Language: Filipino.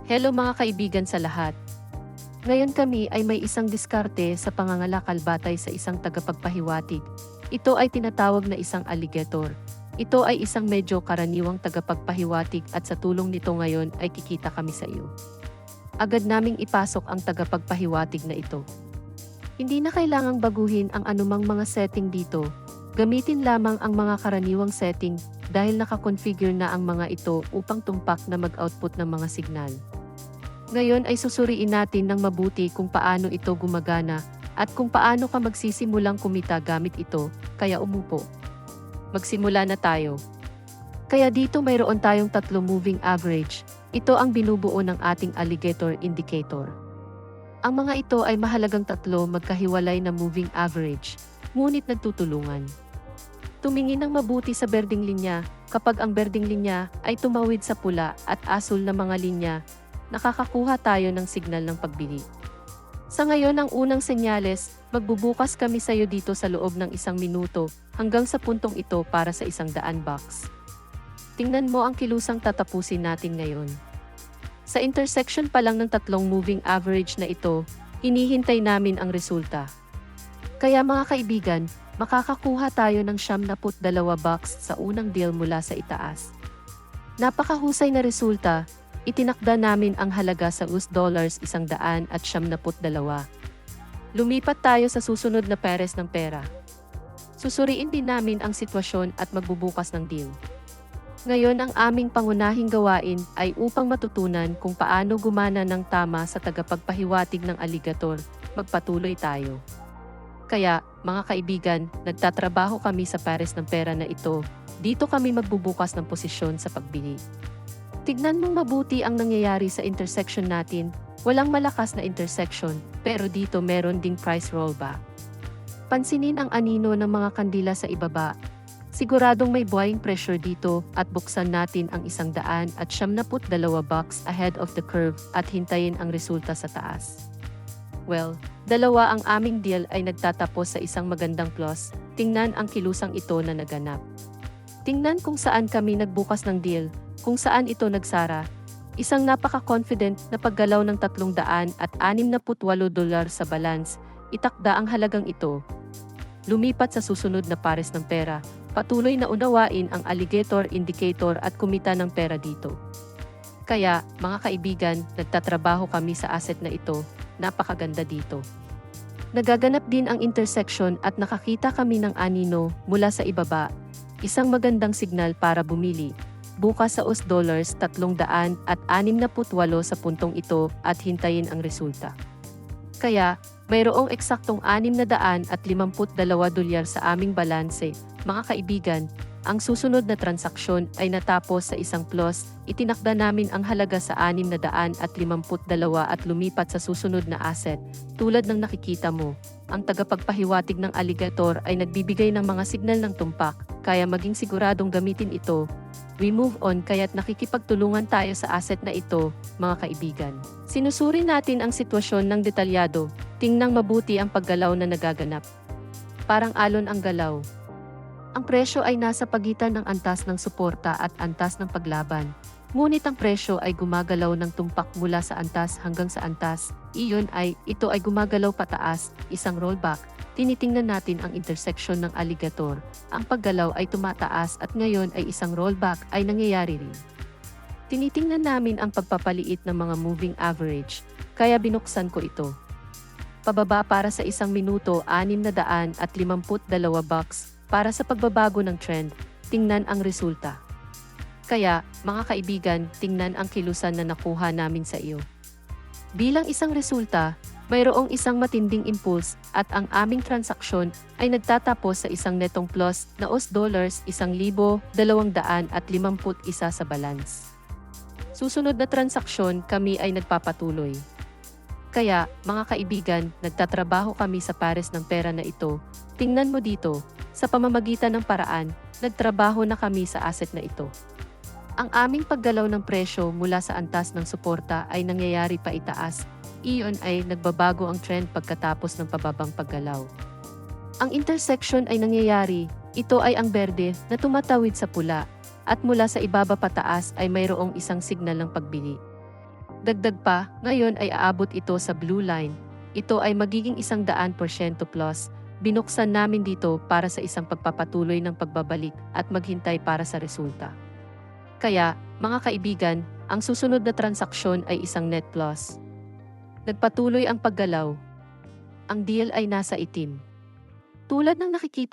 Hello mga kaibigan sa lahat. Ngayon kami ay may isang diskarte sa pangangalakal batay sa isang tagapagpahiwatig. Ito ay tinatawag na isang alligator. Ito ay isang medyo karaniwang tagapagpahiwatig at sa tulong nito ngayon ay kikita kami sa iyo. Agad naming ipasok ang tagapagpahiwatig na ito. Hindi na kailangang baguhin ang anumang mga setting dito. Gamitin lamang ang mga karaniwang setting dahil nakakonfigure na ang mga ito upang tumpak na mag-output ng mga signal. Ngayon ay susuriin natin ng mabuti kung paano ito gumagana at kung paano ka magsisimulang kumita gamit ito, kaya umupo. Magsimula na tayo. Kaya dito mayroon tayong 3 moving average. Ito ang binubuo ng ating alligator indicator. Ang mga ito ay mahalagang 3 magkahiwalay na moving average, ngunit nagtutulungan. Tumingin ng mabuti sa berdeng linya. Kapag ang berdeng linya ay tumawid sa pula at asul na mga linya, nakakakuha tayo ng signal ng pagbili. Sa ngayon ang unang senyales, magbubukas kami sa iyo dito sa loob ng 1 minuto hanggang sa puntong ito para sa 100 bucks. Tingnan mo ang kilusang tatapusin natin ngayon. Sa intersection pa lang ng 3 moving average na ito, hinihintay namin ang resulta. Kaya mga kaibigan, makakakuha tayo ng 72 bucks sa unang deal mula sa itaas. Napakahusay na resulta. Itinakda namin ang halaga sa $100 172. Lumipat tayo sa susunod na pares ng pera. Susuriin din namin ang sitwasyon at magbubukas ng deal. Ngayon ang aming pangunahing gawain ay upang matutunan kung paano gumana ng tama sa tagapagpahiwatig ng alligator. Magpatuloy tayo. Kaya, mga kaibigan, nagtatrabaho kami sa pares ng pera na ito. Dito kami magbubukas ng posisyon sa pagbili. Tignan mong mabuti ang nangyayari sa intersection natin. Walang malakas na intersection, pero dito meron ding price rollback. Pansinin ang anino ng mga kandila sa ibaba. Siguradong may buying pressure dito at buksan natin ang 172 bucks ahead of the curve at hintayin ang resulta sa taas. Well, dalawa ang aming deal ay nagtatapos sa isang magandang plus. Tingnan ang kilusang ito na naganap. Tingnan kung saan kami nagbukas ng deal. Kung saan ito nagsara, isang napaka-confident na paggalaw ng $368 sa balance, itakda ang halagang ito. Lumipat sa susunod na pares ng pera, patuloy na unawain ang alligator indicator at kumita ng pera dito. Kaya, mga kaibigan, nagtatrabaho kami sa asset na ito, napakaganda dito. Nagaganap din ang intersection at nakakita kami ng anino mula sa ibaba, isang magandang signal para bumili. Bukas sa $368 sa puntong ito at hintayin ang resulta. Kaya, mayroong eksaktong $652 sa aming balanse. Mga kaibigan, ang susunod na transaksyon ay natapos sa isang plus. Itinakda namin ang halaga sa $652 at lumipat sa susunod na asset. Tulad ng nakikita mo, ang tagapagpahiwatig ng alligator ay nagbibigay ng mga signal ng tumpak, kaya maging siguradong gamitin ito. We move on kaya't nakikipagtulungan tayo sa asset na ito, mga kaibigan. Sinusuri natin ang sitwasyon ng detalyado, tingnang mabuti ang paggalaw na nagaganap. Parang alon ang galaw. Ang presyo ay nasa pagitan ng antas ng suporta at antas ng paglaban. Ngunit ang presyo ay gumagalaw ng tumpak mula sa antas hanggang sa antas. Ito ay gumagalaw pataas, isang rollback. Tinitingnan natin ang intersection ng alligator. Ang paggalaw ay tumataas at ngayon ay isang rollback ay nangyayari rin. Tinitingnan namin ang pagpapaliit ng mga moving average, kaya binuksan ko ito. Pababa para sa 1 minuto $652 bucks para sa pagbabago ng trend. Tingnan ang resulta. Kaya, mga kaibigan, tingnan ang kilusan na nakuha namin sa iyo. Bilang isang resulta, mayroong isang matinding impulse at ang aming transaksyon ay nagtatapos sa isang netong plus na $1,251 sa balance. Susunod na transaksyon kami ay nagpapatuloy. Kaya, mga kaibigan, nagtatrabaho kami sa pares ng pera na ito. Tingnan mo dito, sa pamamagitan ng paraan, nagtrabaho na kami sa asset na ito. Ang aming paggalaw ng presyo mula sa antas ng suporta ay nangyayari pa itaas. Iyon ay nagbabago ang trend pagkatapos ng pababang paggalaw. Ang intersection ay nangyayari, ito ay ang berde na tumatawid sa pula, at mula sa ibaba pataas ay mayroong isang signal ng pagbili. Dagdag pa, ngayon ay aabot ito sa Blue Line. Ito ay magiging 100% plus. Binuksan namin dito para sa isang pagpapatuloy ng pagbabalik at maghintay para sa resulta. Kaya, mga kaibigan, ang susunod na transaksyon ay isang net plus. Nagpatuloy ang paggalaw. Ang deal ay nasa itim. Tulad ng nakikita